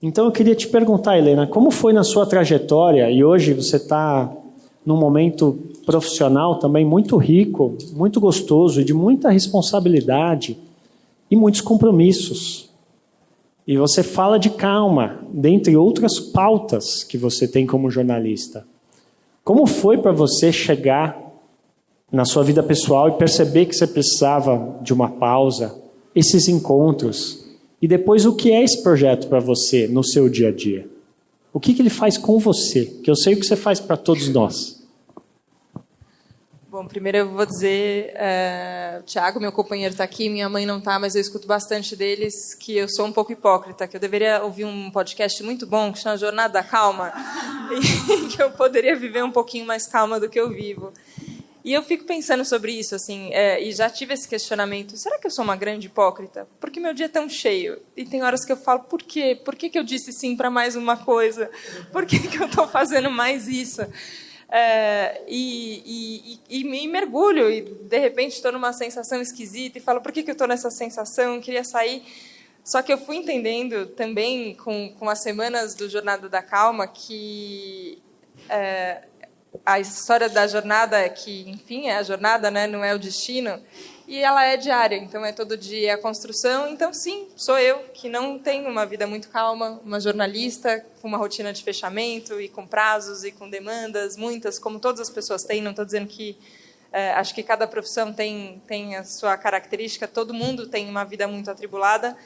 Então eu queria te perguntar, Helena, como foi na sua trajetória, e hoje você está num momento profissional também muito rico, muito gostoso e de muita responsabilidade e muitos compromissos. E você fala de calma, dentre outras pautas que você tem como jornalista. Como foi para você chegar na sua vida pessoal e perceber que você precisava de uma pausa, esses encontros, e depois o que é esse projeto para você no seu dia a dia? O que ele faz com você? Que eu sei o que você faz para todos nós. Bom, primeiro eu vou dizer, o Thiago, meu companheiro, está aqui, minha mãe não está, mas eu escuto bastante deles, que eu sou um pouco hipócrita, que eu deveria ouvir um podcast muito bom, que chama Jornada da Calma, e que eu poderia viver um pouquinho mais calma do que eu vivo. E eu fico pensando sobre isso, assim, e já tive esse questionamento, será que eu sou uma grande hipócrita? Porque meu dia é tão cheio, e tem horas que eu falo, por quê? Por que eu disse sim para mais uma coisa? Por que eu estou fazendo mais isso? E me mergulho, e de repente estou numa sensação esquisita, e falo, por que eu estou nessa sensação? Eu queria sair. Só que eu fui entendendo também, com as semanas do Jornada da Calma, que a história da jornada é que, enfim, é a jornada, né, não é o destino, e ela é diária, então é todo dia a construção. Então, sim, sou eu, que não tenho uma vida muito calma, uma jornalista com uma rotina de fechamento e com prazos e com demandas, muitas, como todas as pessoas têm. Não estou dizendo que... acho que cada profissão tem a sua característica, todo mundo tem uma vida muito atribulada,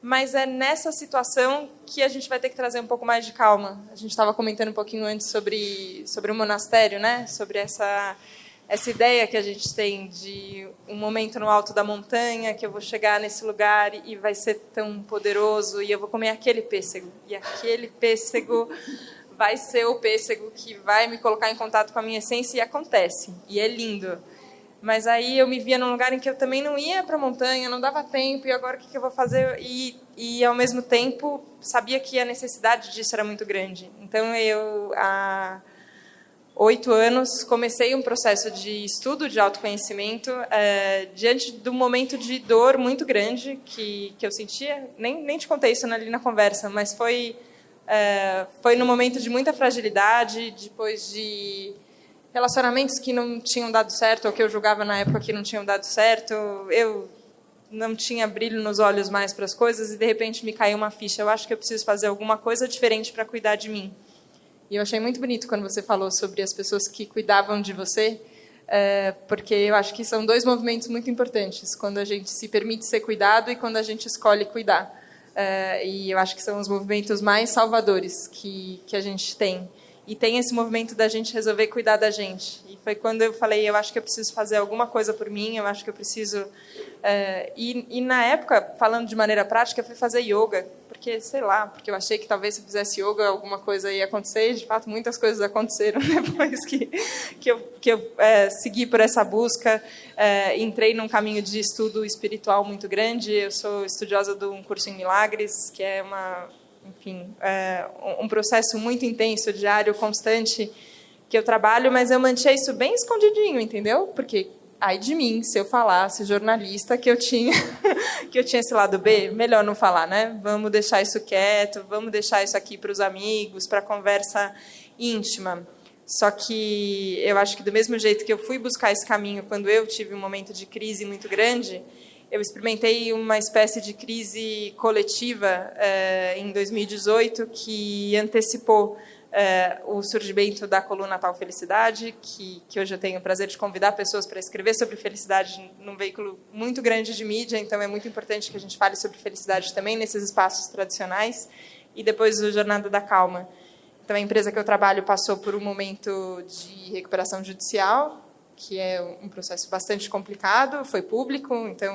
mas é nessa situação que a gente vai ter que trazer um pouco mais de calma. A gente estava comentando um pouquinho antes sobre o monastério, né? Sobre essa ideia que a gente tem de um momento no alto da montanha, que eu vou chegar nesse lugar e vai ser tão poderoso, e eu vou comer aquele pêssego, e aquele pêssego vai ser o pêssego que vai me colocar em contato com a minha essência, e acontece, e é lindo. Mas aí eu me via num lugar em que eu também não ia para a montanha, não dava tempo, e agora o que eu vou fazer? E ao mesmo tempo, sabia que a necessidade disso era muito grande. Então, eu, há 8 anos, comecei um processo de estudo de autoconhecimento, diante de um momento de dor muito grande que eu sentia. Nem te contei isso ali na conversa, mas foi num momento de muita fragilidade, depois de relacionamentos que não tinham dado certo, ou que eu julgava na época que não tinham dado certo. Eu não tinha brilho nos olhos mais para as coisas, e de repente me caiu uma ficha. Eu acho que eu preciso fazer alguma coisa diferente para cuidar de mim. E eu achei muito bonito quando você falou sobre as pessoas que cuidavam de você, porque eu acho que são 2 movimentos muito importantes, quando a gente se permite ser cuidado e quando a gente escolhe cuidar. E eu acho que são os movimentos mais salvadores que a gente tem. E tem esse movimento da gente resolver cuidar da gente. E foi quando eu falei, eu acho que eu preciso fazer alguma coisa por mim, eu acho que eu preciso... E na época, falando de maneira prática, eu fui fazer yoga, porque, sei lá, porque eu achei que talvez se eu fizesse yoga alguma coisa ia acontecer, e de fato muitas coisas aconteceram depois que eu segui por essa busca, entrei num caminho de estudo espiritual muito grande. Eu sou estudiosa de um curso em milagres, que é um processo muito intenso, diário, constante, que eu trabalho, mas eu mantinha isso bem escondidinho, entendeu? Porque, ai de mim, se eu falasse, jornalista, que eu tinha esse lado B, melhor não falar, né? Vamos deixar isso quieto, vamos deixar isso aqui para os amigos, para a conversa íntima. Só que eu acho que do mesmo jeito que eu fui buscar esse caminho quando eu tive um momento de crise muito grande, eu experimentei uma espécie de crise coletiva em 2018 que antecipou o surgimento da coluna Tal Felicidade, que hoje eu tenho o prazer de convidar pessoas para escrever sobre felicidade num veículo muito grande de mídia. Então é muito importante que a gente fale sobre felicidade também nesses espaços tradicionais. E depois o Jornada da Calma. Então a empresa que eu trabalho passou por um momento de recuperação judicial, que é um processo bastante complicado, foi público, então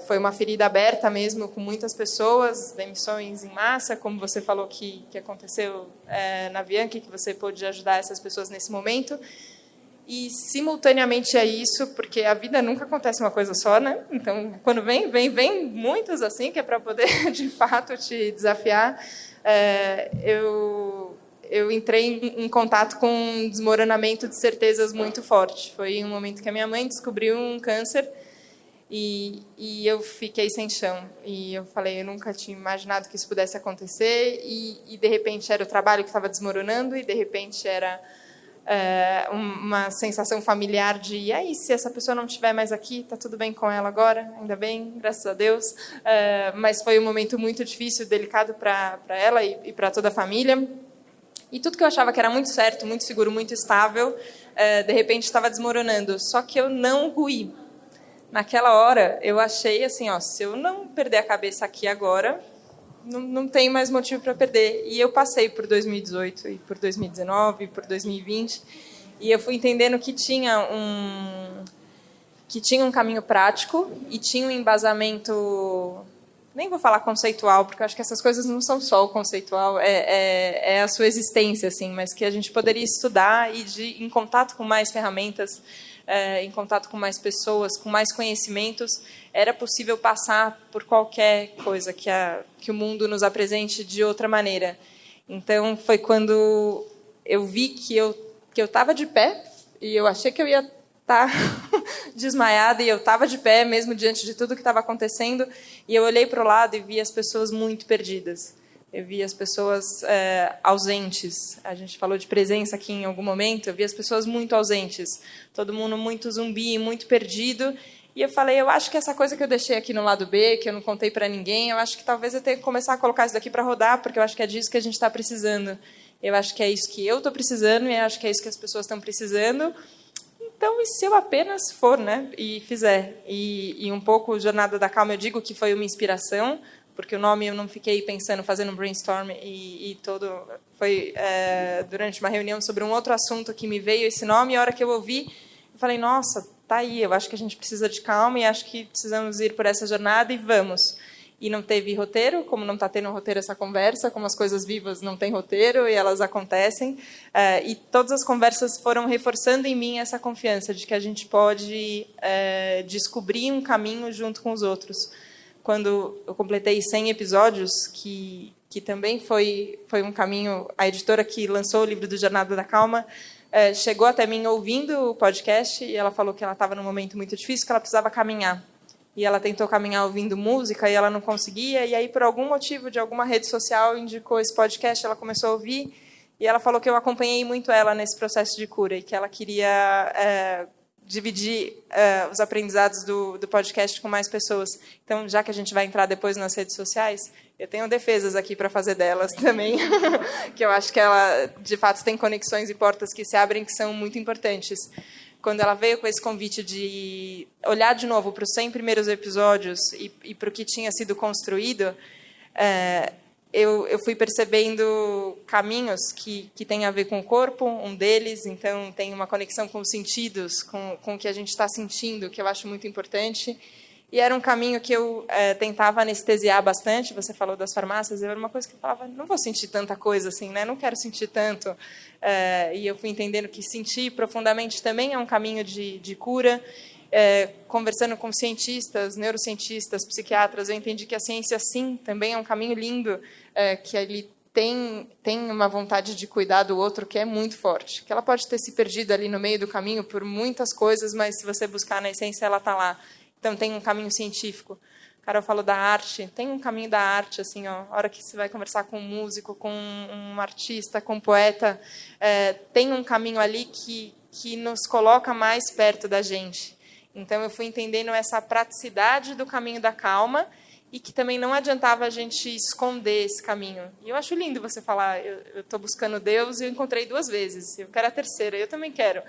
foi uma ferida aberta mesmo, com muitas pessoas, demissões em massa, como você falou que aconteceu na Bianchi, que você pôde ajudar essas pessoas nesse momento. E, simultaneamente a isso, porque a vida nunca acontece uma coisa só, né? Então, quando vem muitos assim, que é para poder, de fato, te desafiar. Eu entrei em contato com um desmoronamento de certezas muito forte. Foi um momento que a minha mãe descobriu um câncer E eu fiquei sem chão. E eu falei, eu nunca tinha imaginado que isso pudesse acontecer. E de repente, era o trabalho que estava desmoronando, e, de repente, era uma sensação familiar de, e aí, se essa pessoa não estiver mais aqui, está tudo bem com ela agora? Ainda bem, graças a Deus. Mas foi um momento muito difícil, delicado para ela e para toda a família. E tudo que eu achava que era muito certo, muito seguro, muito estável, de repente estava desmoronando. Só que eu não ruí. Naquela hora, eu achei assim, se eu não perder a cabeça aqui agora, não tem mais motivo para perder. E eu passei por 2018, e por 2019, e por 2020, e eu fui entendendo que tinha um caminho prático e tinha um embasamento, nem vou falar conceitual, porque eu acho que essas coisas não são só o conceitual, é a sua existência, assim, mas que a gente poderia estudar e em contato com mais ferramentas, em contato com mais pessoas, com mais conhecimentos, era possível passar por qualquer coisa que o mundo nos apresente de outra maneira. Então, foi quando eu vi que eu estava de pé, e eu achei que eu ia estar desmaiada, e eu estava de pé, mesmo diante de tudo que estava acontecendo, e eu olhei para o lado e vi as pessoas muito perdidas. Eu vi as pessoas ausentes. A gente falou de presença aqui em algum momento. Eu vi as pessoas muito ausentes. Todo mundo muito zumbi, muito perdido. E eu falei, eu acho que essa coisa que eu deixei aqui no lado B, que eu não contei para ninguém, eu acho que talvez eu tenha que começar a colocar isso daqui para rodar, porque eu acho que é disso que a gente está precisando. Eu acho que é isso que eu estou precisando e eu acho que é isso que as pessoas estão precisando. Então, e se eu apenas for, né, e fizer? E um pouco Jornada da Calma, eu digo que foi uma inspiração, porque o nome eu não fiquei pensando, fazendo um brainstorm, e todo foi durante uma reunião sobre um outro assunto que me veio esse nome, e a hora que eu ouvi, eu falei, nossa, tá aí, eu acho que a gente precisa de calma, e acho que precisamos ir por essa jornada, e vamos. E não teve roteiro, como não está tendo roteiro essa conversa, como as coisas vivas não têm roteiro, e elas acontecem, e todas as conversas foram reforçando em mim essa confiança de que a gente pode descobrir um caminho junto com os outros. Quando eu completei 100 episódios, que também foi um caminho, a editora que lançou o livro do Jornada da Calma chegou até mim ouvindo o podcast, e ela falou que ela estava num momento muito difícil, que ela precisava caminhar. E ela tentou caminhar ouvindo música, e ela não conseguia, e aí, por algum motivo, de alguma rede social, indicou esse podcast, ela começou a ouvir, e ela falou que eu acompanhei muito ela nesse processo de cura, e que ela queria dividir os aprendizados do podcast com mais pessoas. Então, já que a gente vai entrar depois nas redes sociais, eu tenho defesas aqui para fazer delas também, que eu acho que ela, de fato, tem conexões e portas que se abrem que são muito importantes. Quando ela veio com esse convite de olhar de novo para os 100 primeiros episódios e para o que tinha sido construído, eu fui percebendo caminhos que têm a ver com o corpo, um deles, então tem uma conexão com os sentidos, com o que a gente está sentindo, que eu acho muito importante. E era um caminho que eu tentava anestesiar bastante. Você falou das farmácias, era uma coisa que eu falava, não vou sentir tanta coisa assim, né? Não quero sentir tanto. E eu fui entendendo que sentir profundamente também é um caminho de cura. Conversando com cientistas, neurocientistas, psiquiatras, eu entendi que a ciência, sim, também é um caminho lindo, que ele tem uma vontade de cuidar do outro que é muito forte. Que ela pode ter se perdido ali no meio do caminho por muitas coisas, mas se você buscar na essência, ela está lá. Então, tem um caminho científico. Carol falou da arte. Tem um caminho da arte, assim, a hora que você vai conversar com um músico, com um artista, com um poeta, tem um caminho ali que nos coloca mais perto da gente. Então, eu fui entendendo essa praticidade do caminho da calma e que também não adiantava a gente esconder esse caminho. E eu acho lindo você falar, eu estou buscando Deus e eu encontrei 2 vezes, eu quero a terceira, eu também quero.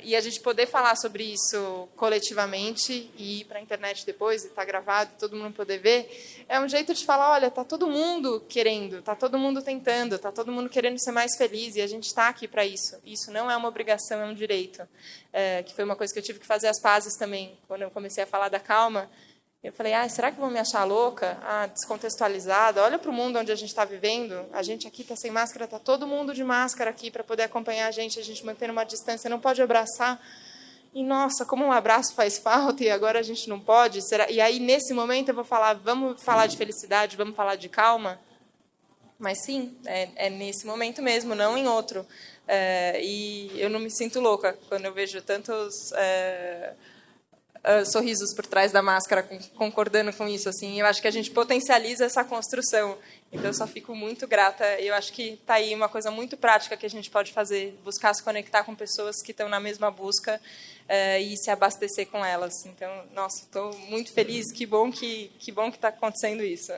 E a gente poder falar sobre isso coletivamente e ir para a internet depois, e estar gravado, todo mundo poder ver, é um jeito de falar, olha, está todo mundo querendo, está todo mundo tentando, está todo mundo querendo ser mais feliz, e a gente está aqui para isso. Isso não é uma obrigação, é um direito. Que foi uma coisa que eu tive que fazer as pazes também, quando eu comecei a falar da calma. Eu falei, será que vão me achar louca? Descontextualizada? Olha para o mundo onde a gente está vivendo. A gente aqui está sem máscara, está todo mundo de máscara aqui para poder acompanhar a gente mantendo uma distância, não pode abraçar. E, nossa, como um abraço faz falta e agora a gente não pode. E aí, nesse momento, eu vou falar, vamos falar de felicidade, vamos falar de calma? Mas, sim, é nesse momento mesmo, não em outro. E eu não me sinto louca quando eu vejo tantos sorrisos por trás da máscara, concordando com isso. Assim, eu acho que a gente potencializa essa construção. Então, eu só fico muito grata. Eu acho que está aí uma coisa muito prática que a gente pode fazer, buscar se conectar com pessoas que estão na mesma busca e se abastecer com elas. Então, nossa, estou muito feliz. Que bom que está acontecendo isso.